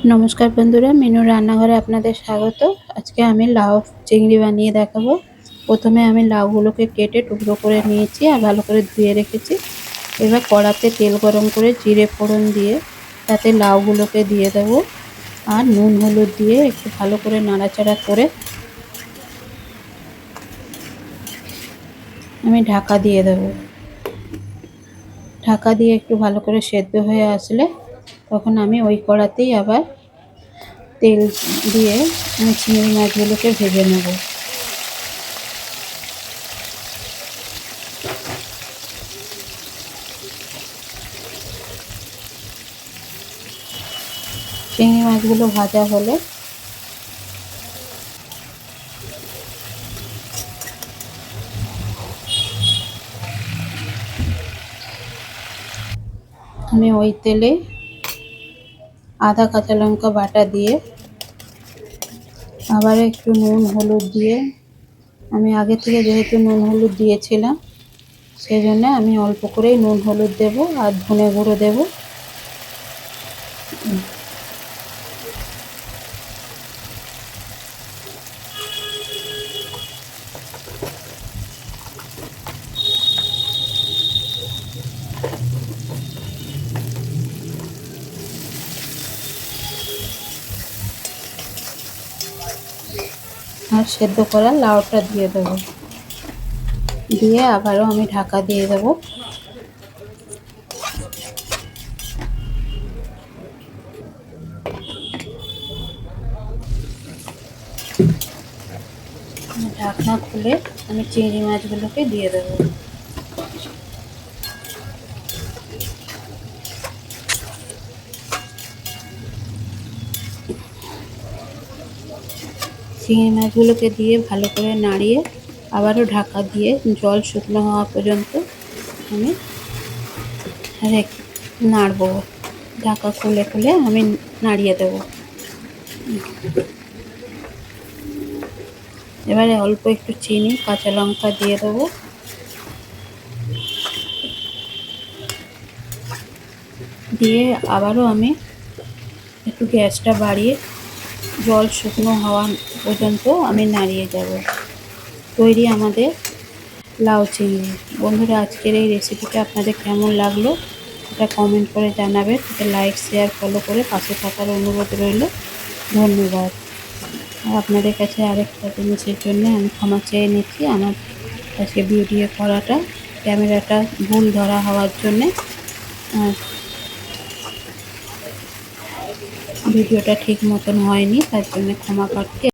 নমস্কার বন্ধুরা, মিনুর রান্নাঘরে আপনাদের স্বাগত। আজকে আমি লাউ চিংড়ি বানিয়ে দেখাবো। প্রথমে আমি লাউগুলোকে কেটে টুকরো করে নিয়েছি আর ভালো করে ধুয়ে রেখেছি। এবার কড়াতে তেল গরম করে জিরে ফোড়ন দিয়ে তাতে লাউগুলোকে দিয়ে দেবো আর নুন হলুদ দিয়ে একটু ভালো করে নাড়াচাড়া করে আমি ঢাকা দিয়ে দেবো। ঢাকা দিয়ে একটু ভালো করে সেদ্ধ হয়ে আসলে তখন আমি ওই কড়াতেই আবার তেল দিয়ে আমি চিংড়ি মাছগুলোকে ভেজে নেব। চিংড়ি মাছগুলো ভাজা হলে আমি ওই তেলে আদা কাঁচা লঙ্কা বাটা দিয়ে আবার একটু নুন হলুদ দিয়ে, আমি আগে থেকে যেহেতু নুন হলুদ দিয়েছিলাম সেই জন্য আমি অল্প করেই নুন হলুদ দেব আর ধনে গুঁড়ো দেব। আর সেদ্ধ করা লাউটা দিয়ে দেবো, দিয়ে আবারও আমি ঢাকা দিয়ে দেবো। ঢাকনা খুলে আমি চিংড়ি মাছগুলোকে দিয়ে দেবো। চিংড়ি মাছগুলোকে দিয়ে ভালো করে নাড়িয়ে আবারও ঢাকা দিয়ে জল শুকনো হওয়া পর্যন্ত আমি নাড়বো। ঢাকা খুলে খুলে আমি নাড়িয়ে দেবো। এবারে অল্প একটু চিনি কাঁচা লঙ্কা দিয়ে দেবো, দিয়ে আবারও আমি একটু গ্যাসটা বাড়িয়ে জল শুকনো হওয়া পর্যন্ত আমি নাড়িয়ে যাব। তৈরি আমাদের লাউ চিংড়ি। বন্ধুরা, আজকের এই রেসিপিটা আপনাদের কেমন লাগলো এটা কমেন্ট করে জানাবেন। এটা লাইক শেয়ার ফলো করে পাশে থাকার অনুরোধ রইল। ধন্যবাদ। আর আপনাদের কাছে আরেকটা জিনিসের জন্য আমি ক্ষমা চেয়ে নিচ্ছি। আমার আজকে ভিডিও করাটা ক্যামেরাটা ভুল ধরা হওয়ার জন্যে ভিডিওটা ঠিক মতন হয়নি, তার জন্য ক্ষমা প্রার্থী।